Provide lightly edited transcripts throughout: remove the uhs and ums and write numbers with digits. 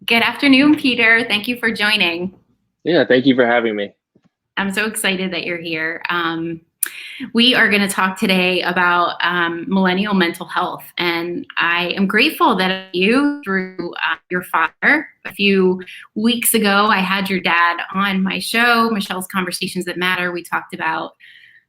Good afternoon, Peter. Thank you for joining. Yeah, thank you for having me. I'm so excited that you're here. We are going to talk today about millennial mental health. And I am grateful that you, through your father, a few weeks ago, I had your dad on my show, Michelle's Conversations That Matter. We talked about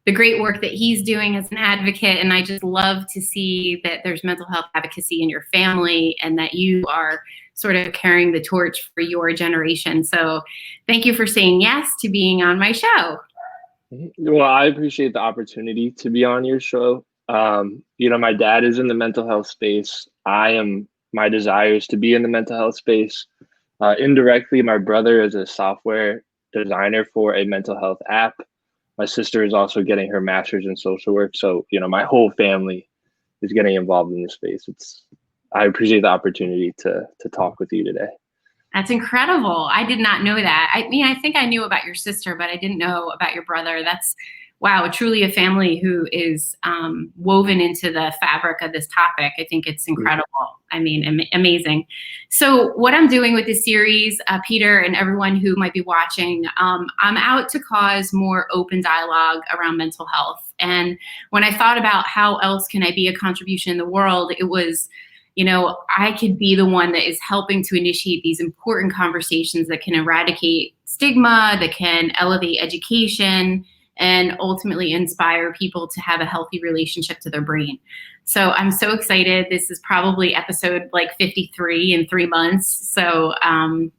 the great work that he's doing as an advocate. And I just love to see that there's mental health advocacy in your family and that you are sort of carrying the torch for your generation. So thank you for saying yes to being on my show. Well, I appreciate the opportunity to be on your show. My dad is in the mental health space. My desire is to be in the mental health space. Indirectly, my brother is a software designer for a mental health app. My sister is also getting her master's in social work. So, my whole family is getting involved in this space. I appreciate the opportunity to talk with you today. That's incredible. I did not know that. I mean, I think I knew about your sister, but I didn't know about your brother. That's, wow, truly a family who is woven into the fabric of this topic. I think it's incredible. I mean, amazing. So what I'm doing with this series, Peter and everyone who might be watching, I'm out to cause more open dialogue around mental health. And when I thought about how else can I be a contribution in the world, it was, I could be the one that is helping to initiate these important conversations that can eradicate stigma, that can elevate education, and ultimately inspire people to have a healthy relationship to their brain. So I'm so excited. This is probably episode like 53 in 3 months. So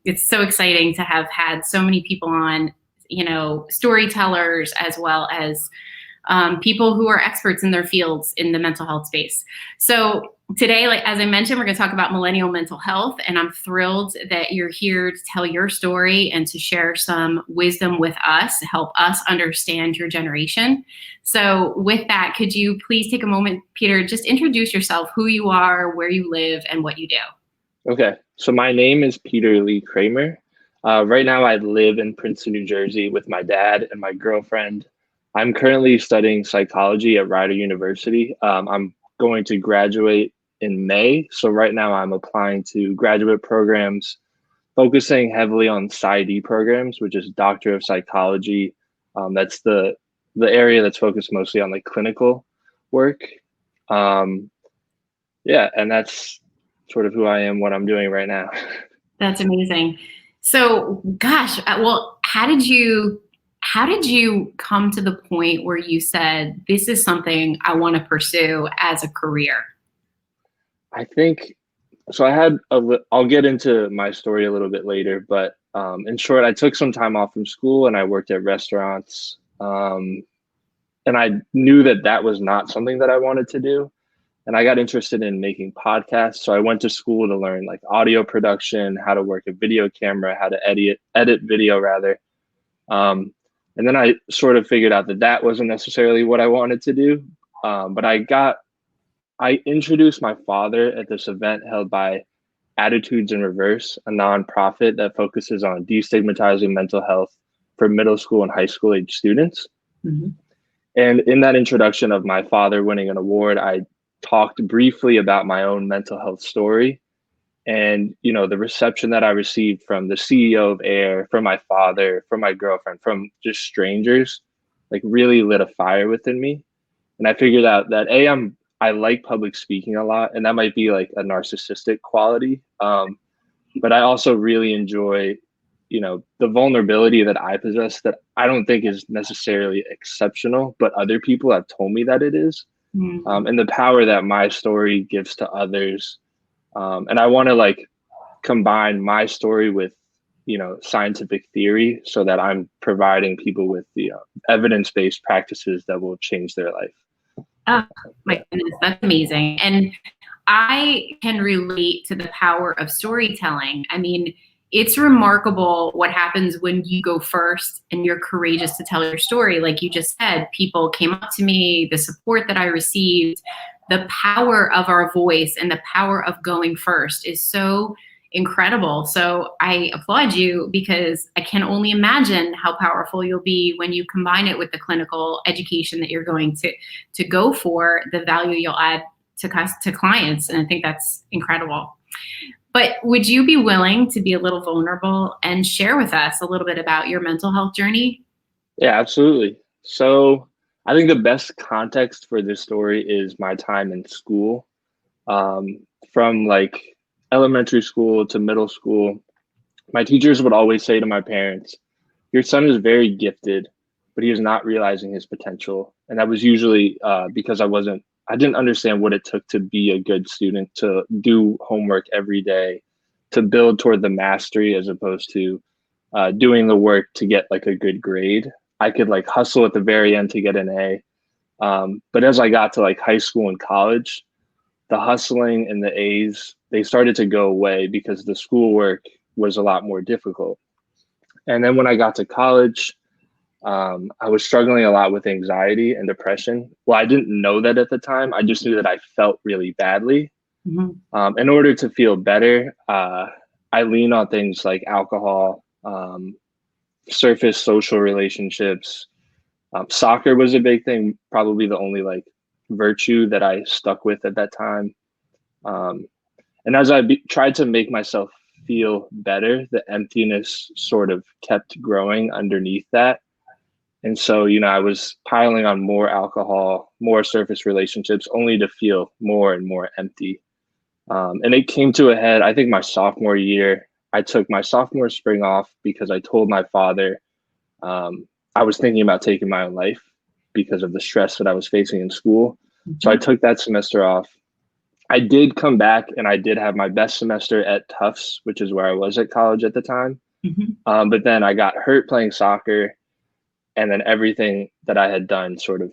it's so exciting to have had so many people on, storytellers, as well as people who are experts in their fields in the mental health space. So today, like as I mentioned, we're going to talk about millennial mental health, and I'm thrilled that you're here to tell your story and to share some wisdom with us, to help us understand your generation. So with that, could you please take a moment, Peter, just introduce yourself, who you are, where you live, and what you do. Okay, so my name is Peter Kramer. Right now I live in Princeton, New Jersey with my dad and my girlfriend. I'm currently studying psychology at Rider University. I'm going to graduate in May. So right now I'm applying to graduate programs, focusing heavily on PsyD programs, which is Doctor of Psychology. That's the area that's focused mostly on like clinical work. And that's sort of who I am, what I'm doing right now. That's amazing. So, gosh, well, how did you come to the point where you said, this is something I want to pursue as a career? I think, so I'll get into my story a little bit later, but in short, I took some time off from school and I worked at restaurants. And I knew that was not something that I wanted to do. And I got interested in making podcasts. So I went to school to learn like audio production, how to work a video camera, how to edit video rather. And then I sort of figured out that wasn't necessarily what I wanted to do. But I introduced my father at this event held by Attitudes in Reverse, a nonprofit that focuses on destigmatizing mental health for middle school and high school age students. Mm-hmm. And in that introduction of my father winning an award, I talked briefly about my own mental health story. And, the reception that I received from the CEO of AIR, from my father, from my girlfriend, from just strangers, like really lit a fire within me. And I figured out that I like public speaking a lot, and that might be like a narcissistic quality. But I also really enjoy, the vulnerability that I possess that I don't think is necessarily exceptional, but other people have told me that it is. Mm-hmm. And the power that my story gives to others. And I want to like combine my story with, scientific theory so that I'm providing people with the evidence-based practices that will change their life. Oh my goodness, that's amazing. And I can relate to the power of storytelling. I mean, it's remarkable what happens when you go first and you're courageous to tell your story. Like you just said, people came up to me, the support that I received, the power of our voice and the power of going first is so incredible. So I applaud you, because I can only imagine how powerful you'll be when you combine it with the clinical education that you're going to go for, the value you'll add to clients. And I think that's incredible. But would you be willing to be a little vulnerable and share with us a little bit about your mental health journey? Yeah, absolutely. So I think the best context for this story is my time in school. Um, from like elementary school to middle school, my teachers would always say to my parents, your son is very gifted, but he is not realizing his potential. And that was usually because I didn't understand what it took to be a good student, to do homework every day, to build toward the mastery as opposed to doing the work to get like a good grade. I could like hustle at the very end to get an A. But as I got to like high school and college, the hustling and the A's, they started to go away because the schoolwork was a lot more difficult. And then when I got to college, I was struggling a lot with anxiety and depression. Well, I didn't know that at the time. I just knew that I felt really badly. In order to feel better, I lean on things like alcohol, surface social relationships. Soccer was a big thing, probably the only like virtue that I stuck with at that time. Um, and as tried to make myself feel better, the emptiness sort of kept growing underneath that. And so, I was piling on more alcohol, more surface relationships, only to feel more and more empty. And it came to a head, I think, my sophomore year. I took my sophomore spring off because I told my father I was thinking about taking my own life because of the stress that I was facing in school. So I took that semester off. I did come back and I did have my best semester at Tufts, which is where I was at college at the time. But then I got hurt playing soccer, and then everything that I had done sort of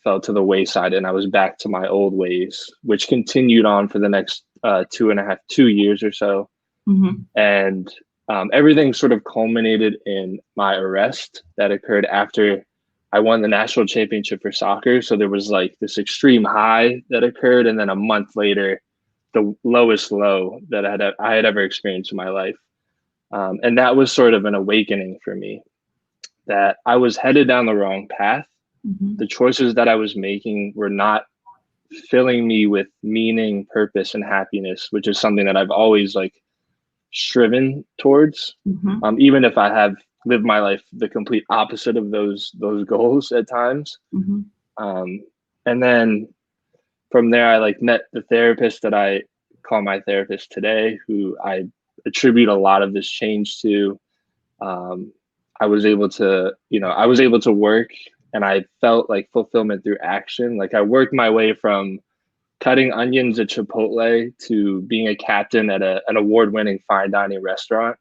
fell to the wayside, and I was back to my old ways, which continued on for the next 2 years or so. And everything sort of culminated in my arrest that occurred after I won the national championship for soccer. So there was like this extreme high that occurred, and then a month later, the lowest low that I had ever experienced in my life. And that was sort of an awakening for me that I was headed down the wrong path. The choices that I was making were not filling me with meaning, purpose, and happiness, which is something that I've always like striven towards. Even if I have lived my life the complete opposite of those goals at times. And then from there, I like met the therapist that I call my therapist today, who I attribute a lot of this change to. I was able to work, and I felt like fulfillment through action. Like I worked my way from cutting onions at Chipotle to being a captain at an award-winning fine dining restaurant.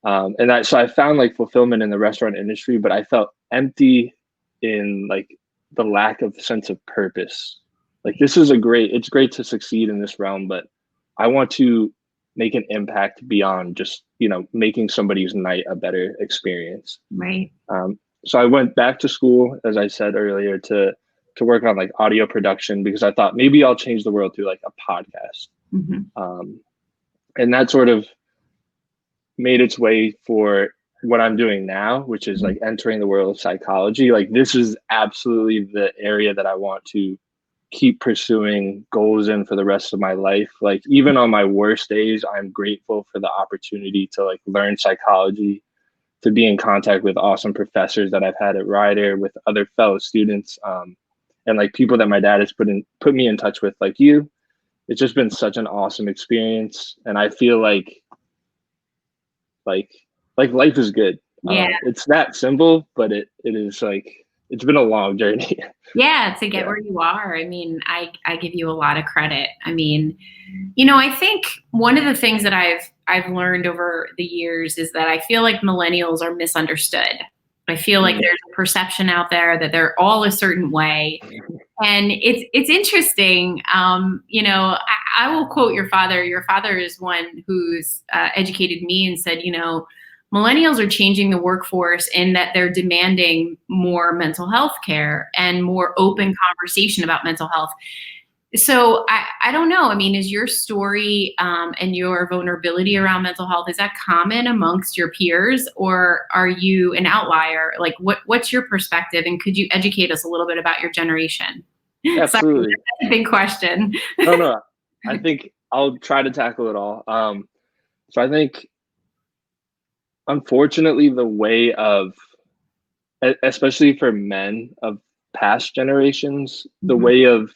So I found like fulfillment in the restaurant industry, but I felt empty in like the lack of sense of purpose. Like it's great to succeed in this realm, but I want to make an impact beyond just, making somebody's night a better experience. Right. So I went back to school, as I said earlier, to work on like audio production, because I thought maybe I'll change the world through like a podcast. And that sort of made its way for what I'm doing now, which is like entering the world of psychology. Like this is absolutely the area that I want to keep pursuing goals in for the rest of my life. Like even on my worst days, I'm grateful for the opportunity to like learn psychology, to be in contact with awesome professors that I've had at Rider, with other fellow students, and like people that my dad has put me in touch with, like you. It's just been such an awesome experience, and I feel like life is good. Yeah. It's that simple, but it is like, it's been a long journey. Yeah, to get where you are. I mean, I give you a lot of credit. I mean, I think one of the things that I've learned over the years is that I feel like millennials are misunderstood. I feel like there's a perception out there that they're all a certain way. And it's interesting. I will quote your father. Your father is one who's educated me and said, millennials are changing the workforce in that they're demanding more mental health care and more open conversation about mental health. So I don't know. I mean, is your story and your vulnerability around mental health, is that common amongst your peers, or are you an outlier? Like what's your perspective, and could you educate us a little bit about your generation? Absolutely. Sorry, that's a big question. No. I think I'll try to tackle it all. So I think, unfortunately, the way of, especially for men of past generations, the Mhm. way of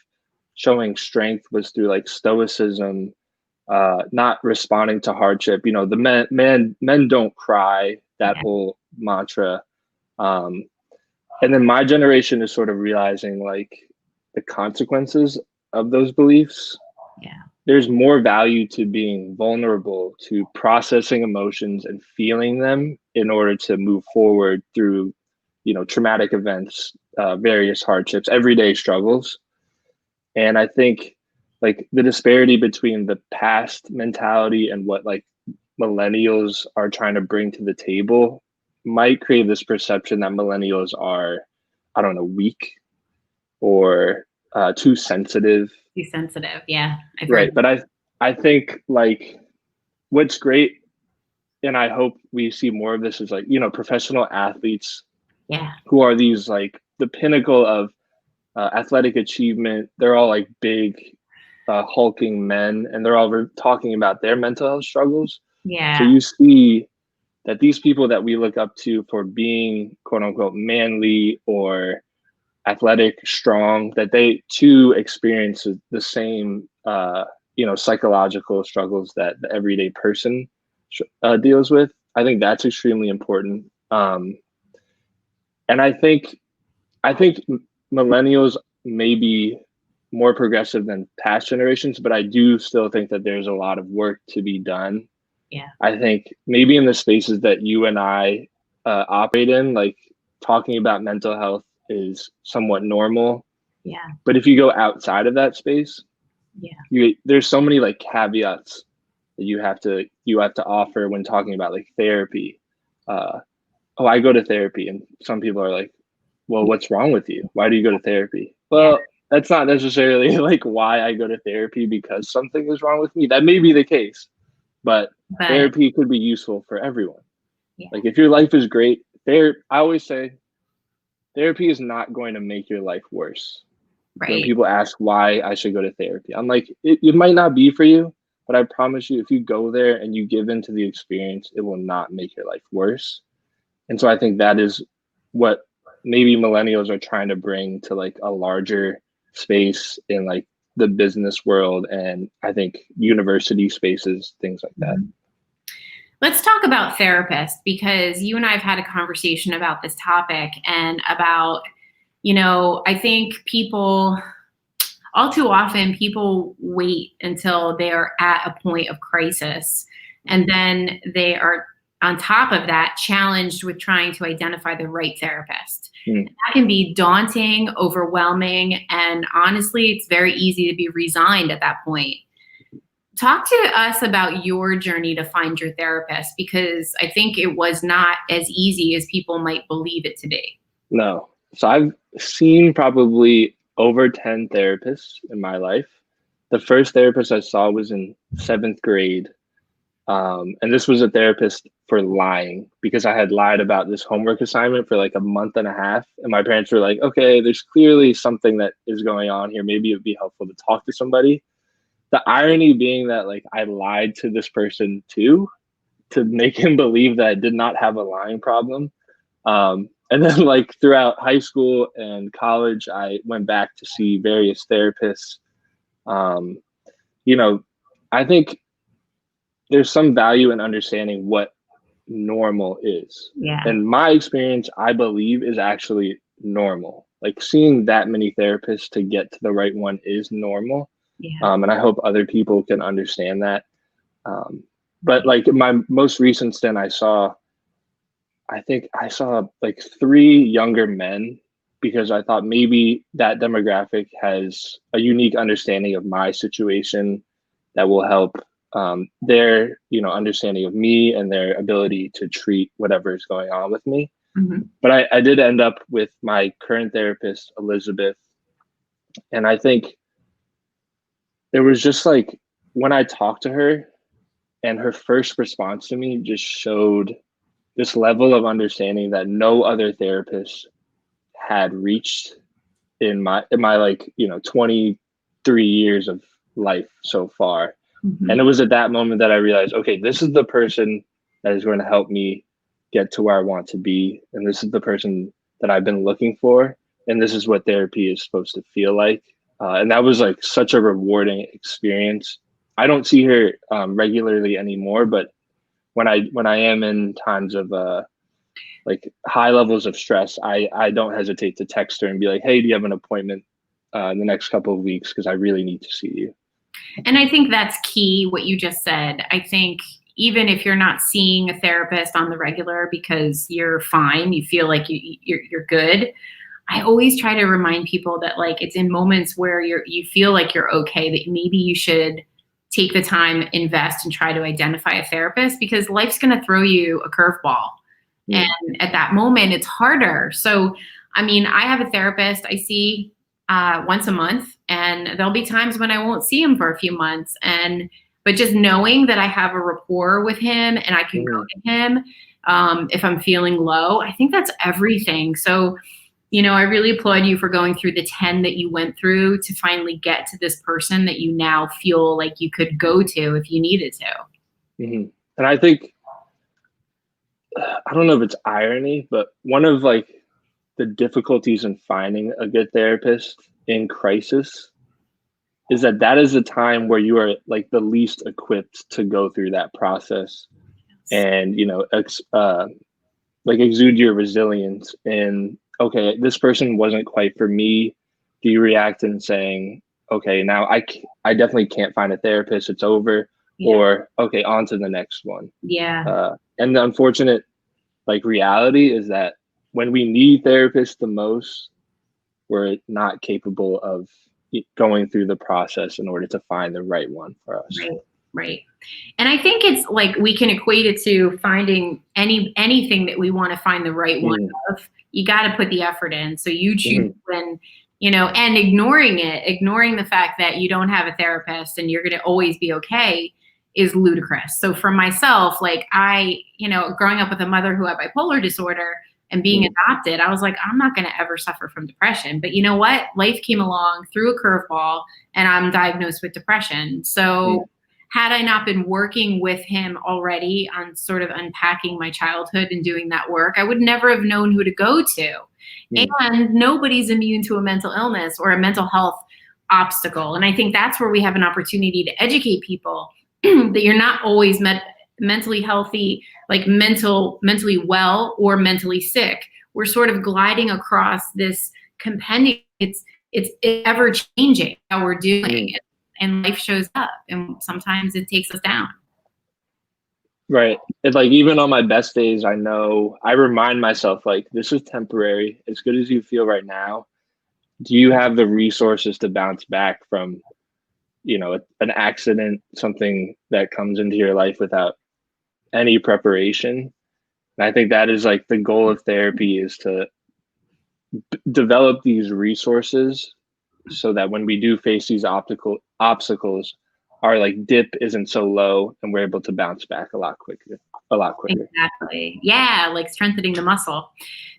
showing strength was through like stoicism, not responding to hardship. You know, the men don't cry. That Yeah, whole mantra. Um, and then my generation is sort of realizing like the consequences of those beliefs. yeah, There's more value to being vulnerable, to processing emotions and feeling them in order to move forward through, traumatic events, various hardships, everyday struggles. And I think like the disparity between the past mentality and what like millennials are trying to bring to the table might create this perception that millennials are, I don't know, weak or too sensitive. too sensitive. Yeah, I've heard. Right. But I think like what's great, and I hope we see more of this, is like, professional athletes Yeah, who are these like the pinnacle of athletic achievement. They're all like big, hulking men, and they're all talking about their mental health struggles. So yeah, you see that these people that we look up to for being quote unquote manly or athletic, strong, that they too experience the same, psychological struggles that the everyday person deals with. I think that's extremely important. And I think millennials may be more progressive than past generations, but I do still think that there's a lot of work to be done. yeah, I think maybe in the spaces that you and I operate in, like talking about mental health is somewhat normal. yeah, But if you go outside of that space, yeah, there's so many like caveats that you have to offer when talking about like therapy. Uh, oh, I go to therapy, and some people are like, well, what's wrong with you? Why do you go to therapy? yeah. Well, that's not necessarily like why I go to therapy because something is wrong with me. That may be the case, but But therapy could be useful for everyone. yeah, Like if your life is great, I always say therapy is not going to make your life worse. When right. people ask why I should go to therapy, I'm like, it might not be for you, but I promise you, if you go there and you give into the experience, it will not make your life worse. And so I think that is what maybe millennials are trying to bring to like a larger space in like the business world, and I think university spaces, things like that. Mhm. Let's talk about therapists because you and I have had a conversation about this topic and about, I think people, all too often, people wait until they're at a point of crisis. And then they are, on top of that, challenged with trying to identify the right therapist. Mm. That can be daunting, overwhelming, and honestly, it's very easy to be resigned at that point. Talk to us about your journey to find your therapist because I think it was not as easy as people might believe it to be. No. So I've seen probably over 10 therapists in my life. The first therapist I saw was in seventh grade. And this was a therapist for lying because I had lied about this homework assignment for like a month and a half. And my parents were like, okay, there's clearly something that is going on here. Maybe it'd be helpful to talk to somebody. The irony being that like I lied to this person too to make him believe that I did not have a lying problem. And then like throughout high school and college, I went back to see various therapists. Um, you know, I think there's some value in understanding what normal is. Yeah. And my experience, I believe, is actually normal. Like seeing that many therapists to get to the right one is normal. Yeah. And I hope other people can understand that. But Right. like my most recent stint, I think I saw like three younger men because I thought maybe that demographic has a unique understanding of my situation that will help their understanding of me and their ability to treat whatever is going on with me. Mhm. But I did end up with my current therapist, Elizabeth, and I think it was just like when I talked to her and her first response to me just showed this level of understanding that no other therapist had reached in my like 23 years of life so far. And it Mhm. was at that moment that I realized, okay, this is the person that is going to help me get to where I want to be. And this is the person that I've been looking for. And this is what therapy is supposed to feel like. And that was like such a rewarding experience. I don't see her regularly anymore, but when I am in times of like high levels of stress, I don't hesitate to text her and be like, hey, do you have an appointment in the next couple of weeks? Because I really need to see you. And I think that's key, what you just said. I think even if you're not seeing a therapist on the regular because you're fine, you feel like you're good. I always try to remind people that like it's in moments where you feel like you're okay that maybe you should take the time, invest, and try to identify a therapist because life's going to throw you a curveball. Mm, And at that moment, it's harder. So, I mean, I have a therapist I see once a month, and there'll be times when I won't see him for a few months. But just knowing that I have a rapport with him and I can mm, go to him if I'm feeling low, I think that's everything. So, I really applaud you for going through the 10 that you went through to finally get to this person that you now feel like you could go to if you needed to. mhm. And I think, I don't know if it's irony, but one of like the difficulties in finding a good therapist in crisis is that that is a time where you are like the least equipped to go through that process and like exude your resilience. And okay, this person wasn't quite for me. Do you react in saying, okay, now I definitely can't find a therapist, it's over, Yeah. or okay, on to the next one. Yeah. And the unfortunate like reality is that when we need therapists the most, we're not capable of going through the process in order to find the right one for us. Right. Right. And I think it's like we can equate it to finding anything that we want to find the right one Mm, of. You got to put the effort in. So you choose mhm, when, and ignoring the fact that you don't have a therapist and you're going to always be okay is ludicrous. So for myself, like growing up with a mother who had bipolar disorder and being mm, adopted, I was like, I'm not going to ever suffer from depression. But you know what? Life came along, threw a curveball, and I'm diagnosed with depression. mm, So had I not been working with him already on sort of unpacking my childhood and doing that work, I would never have known who to go to. mm, And nobody's immune to a mental illness or a mental health obstacle. And I think that's where we have an opportunity to educate people that you're not always mentally healthy, like mentally well or mentally sick. We're sort of gliding across this compendium. It's ever changing how we're doing mm. it, and life shows up, and sometimes it takes us down. Right. It's like even on my best days, I know I remind myself like this is temporary. As good as you feel right now, do you have the resources to bounce back from, an accident, something that comes into your life without any preparation? And I think that is like the goal of therapy is to develop these resources so that when we do face these obstacles, our like dip isn't so low and we're able to bounce back a lot quicker. Exactly. Yeah, like strengthening the muscle.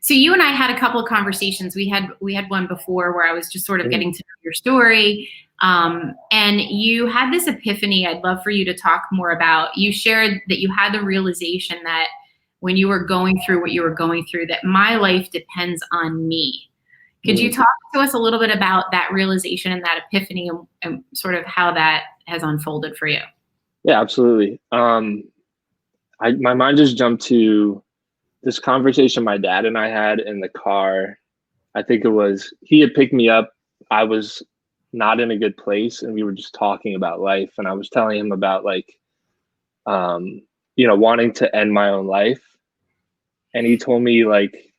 So you and I had a couple of conversations. We had one before where I was just sort of Mhm. getting to know your story. And you had this epiphany I'd love for you to talk more about. You shared that you had the realization that when you were going through what you were going through, that my life depends on me. Could you Mm. talk to us a little bit about that realization and that epiphany and sort of how that has unfolded for you? Yeah, absolutely. My mind just jumped to this conversation my dad and I had in the car. I think it was he had picked me up. I was not in a good place, and we were just talking about life. And I was telling him about like, wanting to end my own life. And he told me like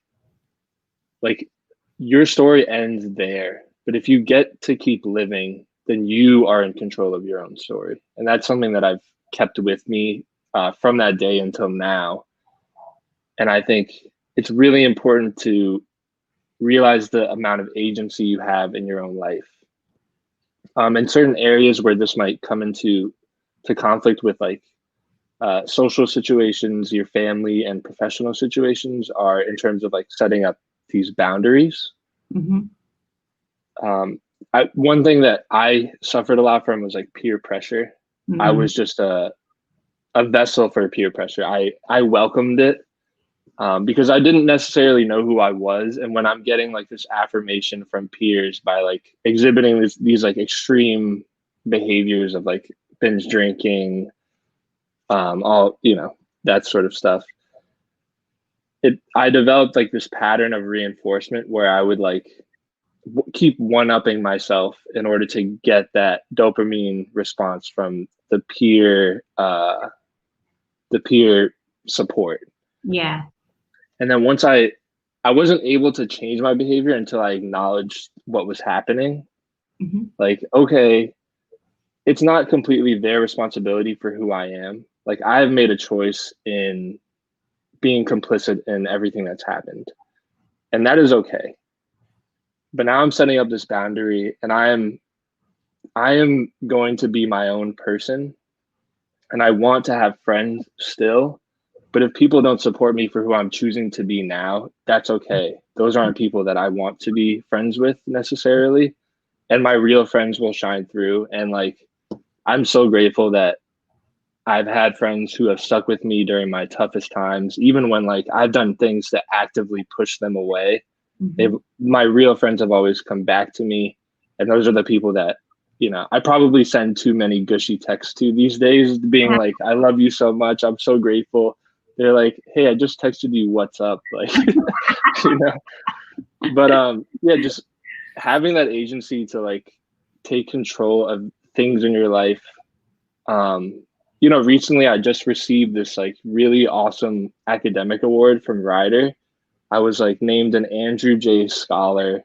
your story ends there, but if you get to keep living, then you are in control of your own story. And that's something that I've kept with me from that day until now. And I think it's really important to realize the amount of agency you have in your own life. In certain areas where this might come into to conflict with like social situations, your family and professional situations are in terms of like setting up these boundaries. Mhm. One thing that I suffered a lot from was like peer pressure. I Mhm. was just a vessel for peer pressure. I welcomed it, because I didn't necessarily know who I was. And when I'm getting like this affirmation from peers by like exhibiting these like extreme behaviors of like binge drinking, all, that sort of stuff, I developed like this pattern of reinforcement where I would like keep one upping myself in order to get that dopamine response from the peer support. Yeah. And then once I wasn't able to change my behavior until I acknowledged what was happening. Mhm. Like, okay, it's not completely their responsibility for who I am. Like, I've made a choice in being complicit in everything that's happened, and that is okay. But now I'm setting up this boundary, and I am going to be my own person, and I want to have friends still. But if people don't support me for who I'm choosing to be now, that's okay. Those aren't people that I want to be friends with necessarily. And my real friends will shine through. And like, I'm so grateful that I've had friends who have stuck with me during my toughest times, even when like I've done things to actively push them away. Mhm. My real friends have always come back to me. And those are the people that, I probably send too many gushy texts to these days, being like, I love you so much. I'm so grateful. They're like, hey, I just texted you, what's up? Like, you know, but yeah, just having that agency to like take control of things in your life. um Recently I just received this like really awesome academic award from Ryder. I was like named an Andrew J. Scholar,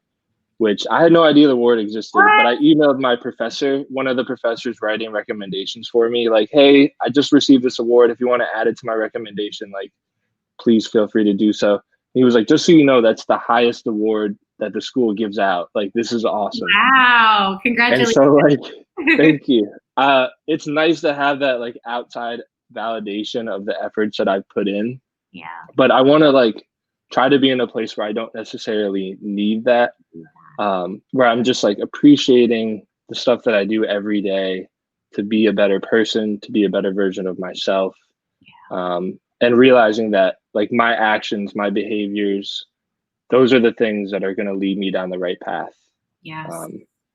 which I had no idea the award existed, but What? I emailed my professor, one of the professors writing recommendations for me, like, hey, I just received this award. If you want to add it to my recommendation, like, please feel free to do so. He was like, just so you know, that's the highest award that the school gives out. Like, this is awesome. Wow. And Congratulations. so, like, thank you. It's nice to have that like outside validation of the efforts that I've put in, Yeah. but I want to like try to be in a place where I don't necessarily need that, where I'm just like appreciating the stuff that I do every day to be a better person, to be a better version of myself, and realizing that like my actions, my behaviors, those are the things that are going to lead me down the right path. Yes. Um,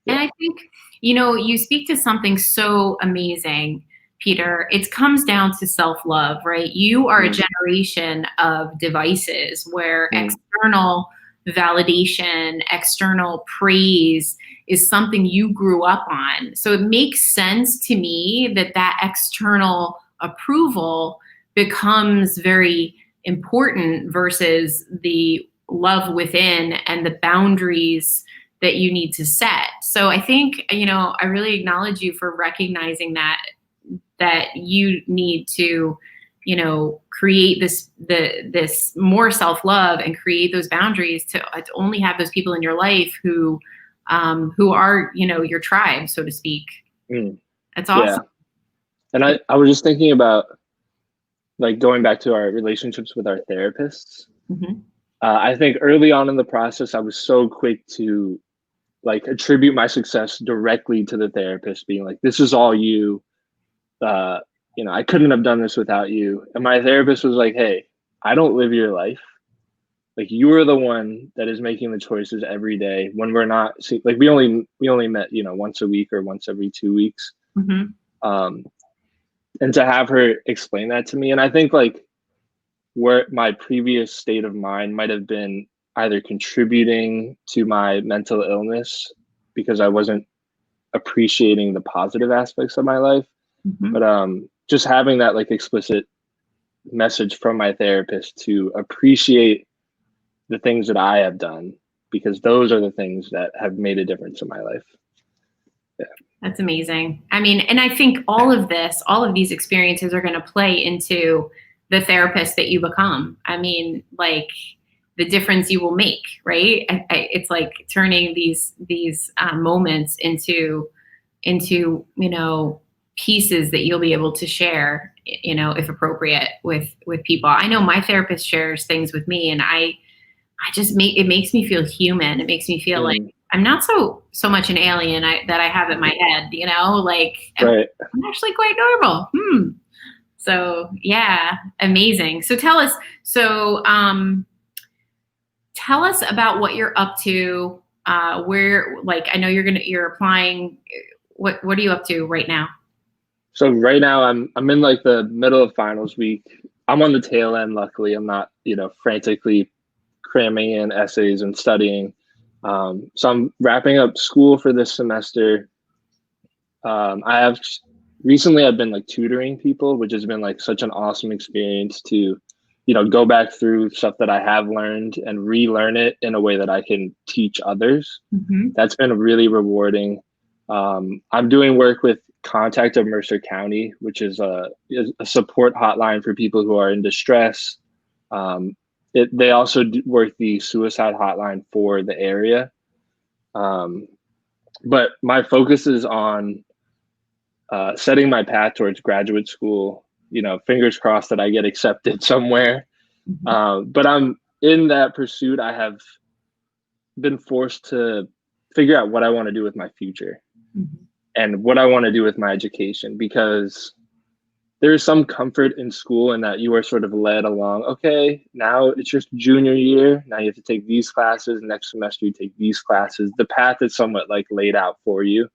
And yeah. I think, you speak to something so amazing, Peter. It comes down to self love, right? You are a Mm, generation of devices where mm, external validation, external praise is something you grew up on. So it makes sense to me that that external approval becomes very important versus the love within and the boundaries that you need to set. So I think, I really acknowledge you for recognizing that you need to, create this more self-love and create those boundaries to only have those people in your life who are, your tribe, so to speak. mm. That's Yeah. awesome. And I was just thinking about like going back to our relationships with our therapists. Mhm. I think early on in the process, I was so quick to like attribute my success directly to the therapist, being like, "This is all you." Uh, I couldn't have done this without you. And my therapist was like, "Hey, I don't live your life. Like you are the one that is making the choices every day. When we're not like we only met once a week or once every 2 weeks." Mhm. Um, and to have her explain that to me, and I think like where my previous state of mind might have been either contributing to my mental illness because I wasn't appreciating the positive aspects of my life. Mhm. But just having that like explicit message from my therapist to appreciate the things that I have done, because those are the things that have made a difference in my life. Yeah. That's amazing. I mean, and I think all of these experiences are going to play into the therapist that you become. I mean, like the difference you will make, right? It's like turning these moments into pieces that you'll be able to share, if appropriate, with people. I know my therapist shares things with me, and I just it makes me feel human. It makes me feel like Mm. I'm not so much an alien that I have in my head, you know, like Right. I'm actually quite normal. So yeah, amazing. So so tell us about what you're up to. Where, like, I know you're applying. What are you up to right now? So right now I'm in like the middle of finals week. I'm on the tail end, luckily. I'm not, frantically cramming in essays and studying. So I'm wrapping up school for this semester. I have recently I've been like tutoring people, which has been like such an awesome experience to, go back through stuff that I have learned and relearn it in a way that I can teach others. Mm-hmm. That's been really rewarding. I'm doing work with Contact of Mercer County, which is a support hotline for people who are in distress. They also work the suicide hotline for the area. But my focus is on setting my path towards graduate school. Fingers crossed that I get accepted somewhere. But I'm in that pursuit. I have been forced to figure out what I want to do with my future and what I want to do with my education, because there is some comfort in school in that you are sort of led along. Okay, now it's just junior year. Now you have to take these classes. Next semester, you take these classes. The path is somewhat like laid out for you.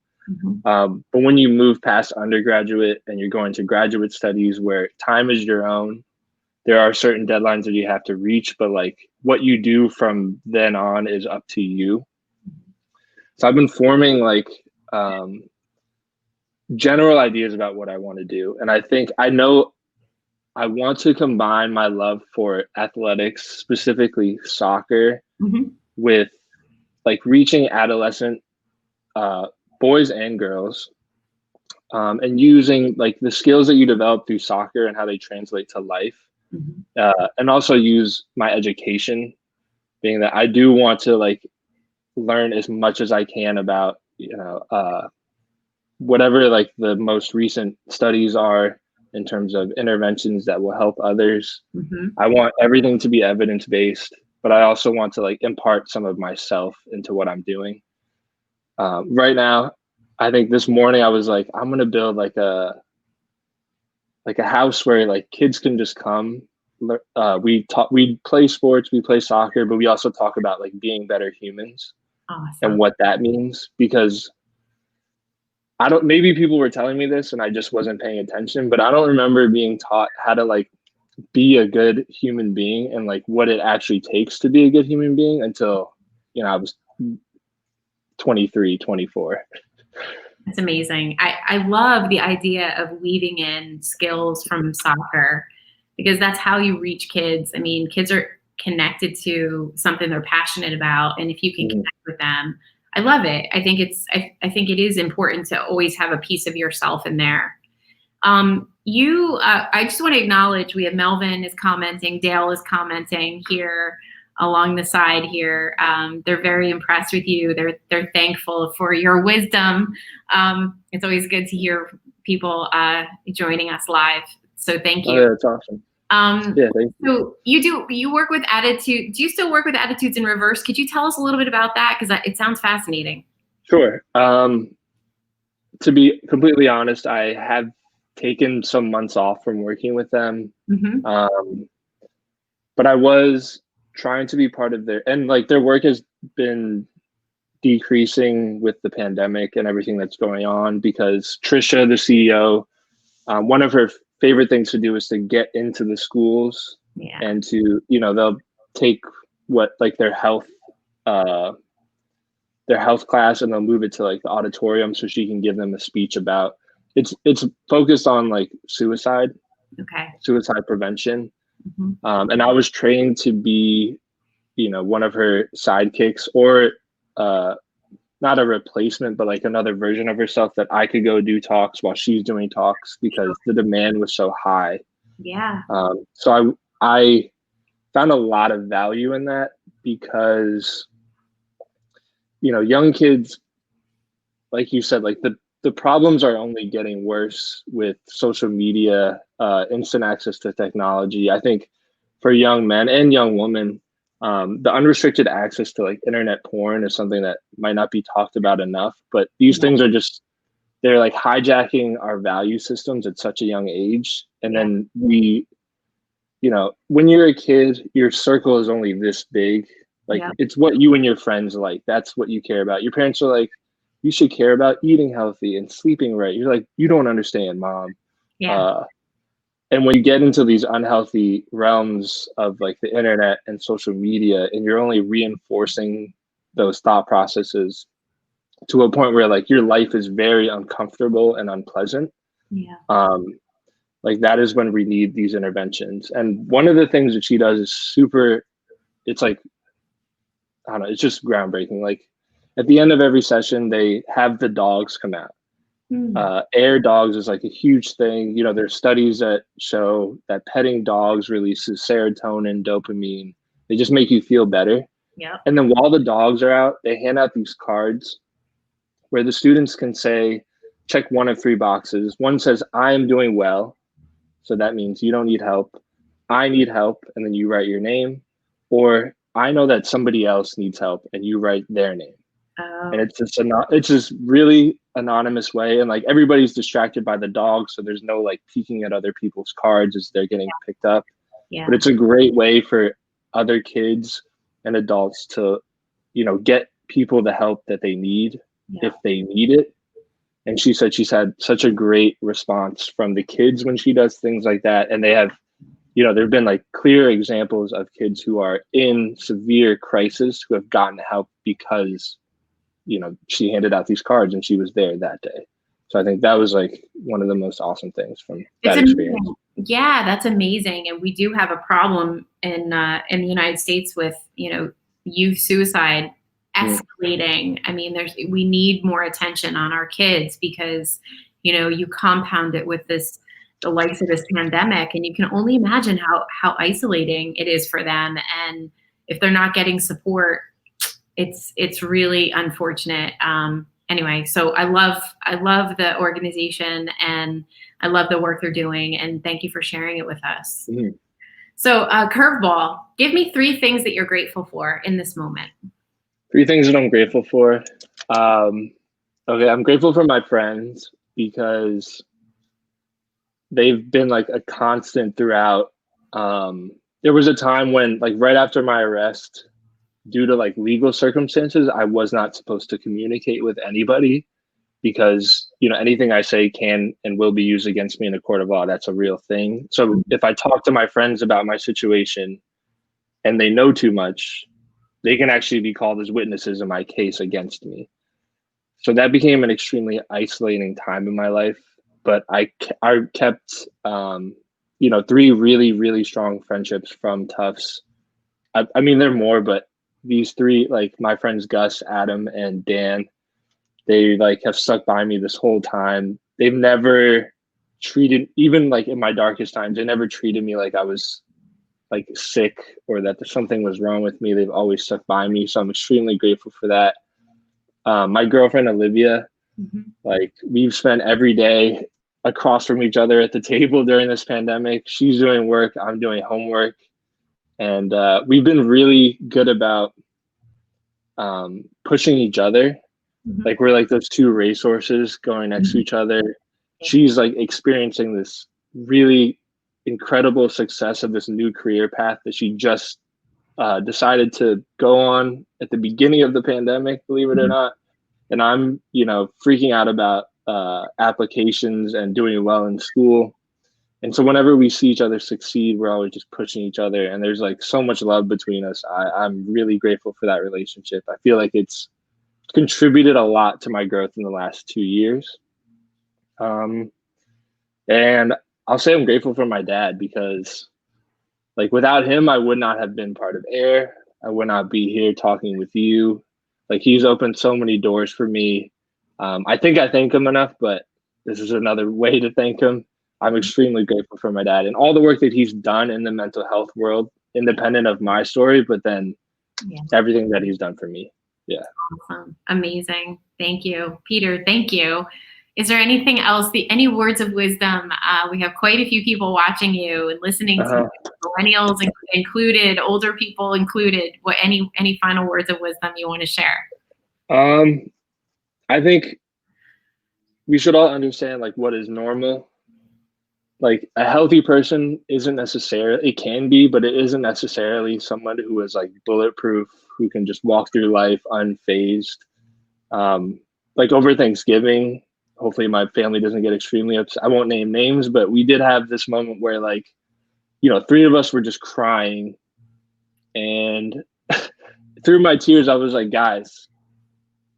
But when you move past undergraduate and you're going to graduate studies where time is your own, there are certain deadlines that you have to reach, but like what you do from then on is up to you. So I've been forming like general ideas about what I want to do. And I think I know I want to combine my love for athletics, specifically soccer, with like reaching adolescent boys and girls, and using like the skills that you develop through soccer and how they translate to life, and also use my education, being that I do want to like learn as much as I can about whatever like the most recent studies are in terms of interventions that will help others. I want everything to be evidence based, but I also want to like impart some of myself into what I'm doing. Right now, I think this morning I was like, I'm gonna build like a house where like kids can just come. We play sports, we play soccer, but we also talk about like being better humans. Awesome. And what that means, because maybe people were telling me this and I just wasn't paying attention, but I don't remember being taught how to like be a good human being and like what it actually takes to be a good human being until, I was 23, 24. That's amazing. I love the idea of weaving in skills from soccer, because that's how you reach kids. I mean, kids are connected to something they're passionate about. And if you can connect with them, I love it. I think I think it is important to always have a piece of yourself in there. I just want to acknowledge, we have Melvin is commenting, Dale is commenting here along the side here. They're very impressed with you. They're thankful for your wisdom. It's always good to hear people joining us live. So thank you. Oh, yeah, that's awesome. Yeah, thank you. So you work with attitude. Do you still work with attitudes in reverse? Could you tell us a little bit about that? Because it sounds fascinating. Sure. To be completely honest, I have taken some months off from working with them. But I was trying to be part of their work has been decreasing with the pandemic and everything that's going on, because Trisha, the CEO, one of her favorite things to do is to get into the schools and to, they'll take what like their health class and they'll move it to like the auditorium so she can give them a speech about it's focused on like suicide prevention. And I was trained to be, one of her sidekicks, or not a replacement, but like another version of herself that I could go do talks while she's doing talks, because the demand was so high. So I found a lot of value in that, because, young kids, like you said, like the problems are only getting worse with social media, instant access to technology. I think for young men and young women, The unrestricted access to like internet porn is something that might not be talked about enough, but these Yeah. things are just, they're like hijacking our value systems at such a young age. And Yeah. then when you're a kid, your circle is only this big. Like Yeah. it's what you and your friends like. That's what you care about. Your parents are like, you should care about eating healthy and sleeping right. You're like, you don't understand, mom. Yeah. Uh, and when you get into these unhealthy realms of like the internet and social media, and you're only reinforcing those thought processes to a point where like your life is very uncomfortable and unpleasant, Yeah. um, like that is when we need these interventions. And one of the things that she does is super, it's like, I don't know, it's just groundbreaking. Like at the end of every session, they have the dogs come out. Mm. Air dogs is like a huge thing. There's studies that show that petting dogs releases serotonin, dopamine. They just make you feel better. Yeah. And then while the dogs are out, they hand out these cards where the students can say, check one of three boxes. One says, I am doing well. So that means you don't need help. I need help. And then you write your name. Or I know that somebody else needs help and you write their name. And Oh, it's this really anonymous way, and like everybody's distracted by the dog, so there's no like peeking at other people's cards as they're getting picked up. But yeah. it's a great way for other kids and adults to get people the help that they need Yeah. if they need it. And she said she's had such a great response from the kids when she does things like that. And they have, there have been like clear examples of kids who are in severe crisis who have gotten help because she handed out these cards and she was there that day. So I think that was like one of the most awesome things from It's that experience. amazing. Yeah, that's amazing. And we do have a problem in the United States with, youth suicide Mm. escalating. I mean, we need more attention on our kids because, you compound it with the likes of this pandemic, and you can only imagine how isolating it is for them. And if they're not getting support, it's really unfortunate. Anyway, so I love the organization, and I love the work they're doing, and thank you for sharing it with us. Mm. So, curveball, give me 3 things that you're grateful for in this moment. 3 things that I'm grateful for. Okay, I'm grateful for my friends because they've been like a constant throughout. There was a time when, like, right after my arrest, due to like legal circumstances, I was not supposed to communicate with anybody because anything I say can and will be used against me in a court of law. That's a real thing. So if I talk to my friends about my situation and they know too much, they can actually be called as witnesses in my case against me. So that became an extremely isolating time in my life. But I kept 3 really, really strong friendships from Tufts. I mean, there are more, but these 3, like my friends Gus, Adam, and Dan, they like have stuck by me this whole time. They've never treated, even like in my darkest times, they never treated me like I was like sick or that something was wrong with me. They've always stuck by me. So I'm extremely grateful for that. My girlfriend, Olivia, Mm-hmm. like we've spent every day across from each other at the table during this pandemic. She's doing work, I'm doing homework. And we've been really good about pushing each other. Mm-hmm. Like we're like those 2 racehorses going next to Mm-hmm. each other. Yeah. She's like experiencing this really incredible success of this new career path that she just decided to go on at the beginning of the pandemic, believe it or Mm-hmm. not. And I'm, freaking out about applications and doing well in school. And so whenever we see each other succeed, we're always just pushing each other. And there's like so much love between us. I'm really grateful for that relationship. I feel like it's contributed a lot to my growth in the last 2 years. And I'll say I'm grateful for my dad because like without him, I would not have been part of AIR. I would not be here talking with you. Like he's opened so many doors for me. I think I thank him enough, but this is another way to thank him. I'm extremely grateful for my dad and all the work that he's done in the mental health world, independent of my story, but then Yeah. everything that he's done for me. Yeah. Awesome. Amazing. Thank you, Peter. Thank you. Is there anything else, any words of wisdom? We have quite a few people watching you and listening to you, millennials included, older people included. What any final words of wisdom you want to share? I think we should all understand like what is normal. Like a healthy person isn't necessarily, it can be, but it isn't necessarily someone who is like bulletproof, who can just walk through life unfazed. Like over Thanksgiving, hopefully my family doesn't get extremely upset. I won't name names, but we did have this moment where like, you know, three of us were just crying, and through my tears, I was like, guys,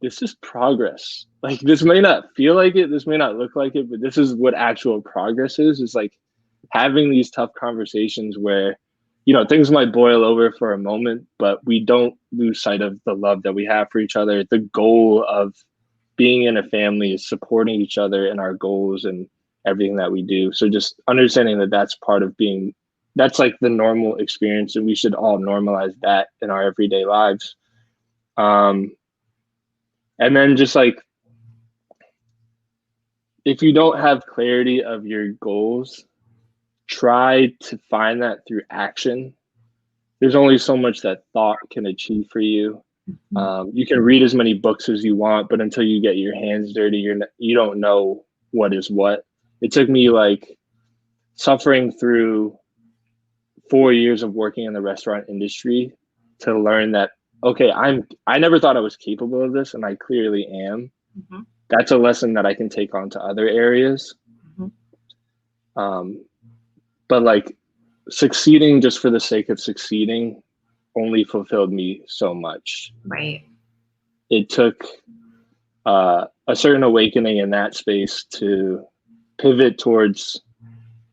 this is progress. Like this may not feel like it, this may not look like it, but this is what actual progress is. It's like having these tough conversations where, you know, things might boil over for a moment, but we don't lose sight of the love that we have for each other. The goal of being in a family is supporting each other in our goals and everything that we do. So just understanding that that's part of being, that's like the normal experience, and we should all normalize that in our everyday lives. And then just like, if you don't have clarity of your goals, try to find that through action. There's only so much that thought can achieve for you. You can read as many books as you want, but until you get your hands dirty, you don't know what is what. It took me like suffering through 4 years of working in the restaurant industry to learn that, okay, I never thought I was capable of this, and I clearly am. Mm-hmm. That's a lesson that I can take on to other areas. Mm-hmm. But like succeeding just for the sake of succeeding only fulfilled me so much. Right. It took a certain awakening in that space to pivot towards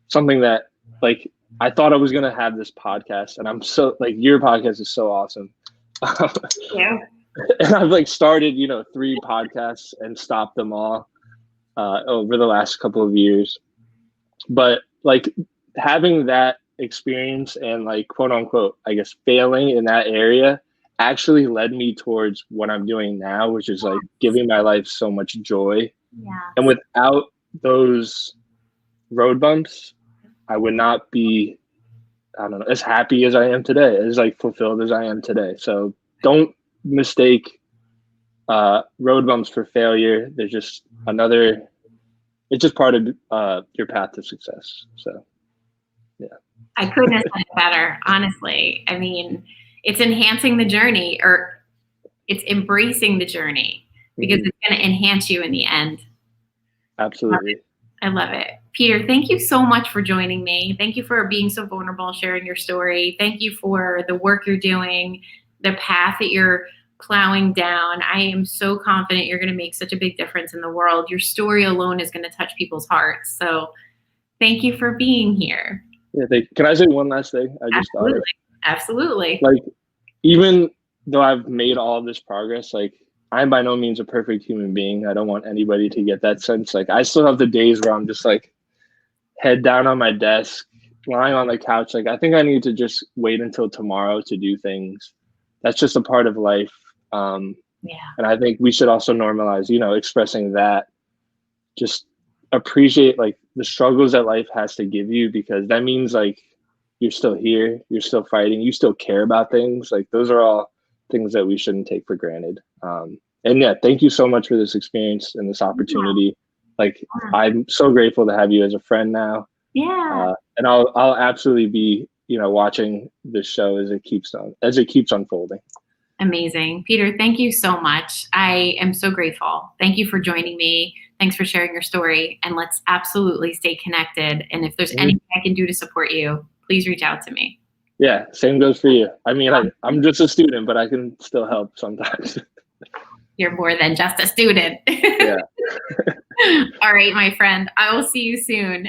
something that, like, I thought I was going to have this podcast, and I'm so like, your podcast is so awesome. Yeah. And I've like started, you know, 3 podcasts and stopped them all over the last couple of years. But like having that experience and like quote unquote, I guess, failing in that area actually led me towards what I'm doing now, which is like giving my life so much joy. Yeah. And without those road bumps, I would not be, I don't know, as happy as I am today, as like fulfilled as I am today. So don't mistake road bumps for failure. There's just it's just part of your path to success. So, yeah. I couldn't have said it better, honestly. I mean, it's enhancing the journey, or it's embracing the journey, because it's going to enhance you in the end. Absolutely. I love it. Peter, thank you so much for joining me. Thank you for being so vulnerable, sharing your story. Thank you for the work you're doing, the path that you're plowing down. I am so confident you're going to make such a big difference in the world. Your story alone is going to touch people's hearts. So thank you for being here. Yeah, can I say one last thing? I just thought of it. Absolutely. Like, even though I've made all of this progress, like, I'm by no means a perfect human being. I don't want anybody to get that sense. Like, I still have the days where I'm just like head down on my desk, lying on the couch. Like, I think I need to just wait until tomorrow to do things. That's just a part of life. Yeah. And I think we should also normalize, you know, expressing that, just appreciate like the struggles that life has to give you, because that means like you're still here, you're still fighting, you still care about things. Like, those are all things that we shouldn't take for granted. And yeah, thank you so much for this experience and this opportunity. Like, I'm so grateful to have you as a friend now. Yeah. And I'll absolutely be, you know, watching this show as it keeps unfolding. Amazing. Peter, thank you so much. I am so grateful. Thank you for joining me. Thanks for sharing your story. And let's absolutely stay connected. And if there's anything I can do to support you, please reach out to me. Yeah, same goes for you. I mean, I'm just a student, but I can still help sometimes. You're more than just a student. Yeah. All right, my friend. I will see you soon.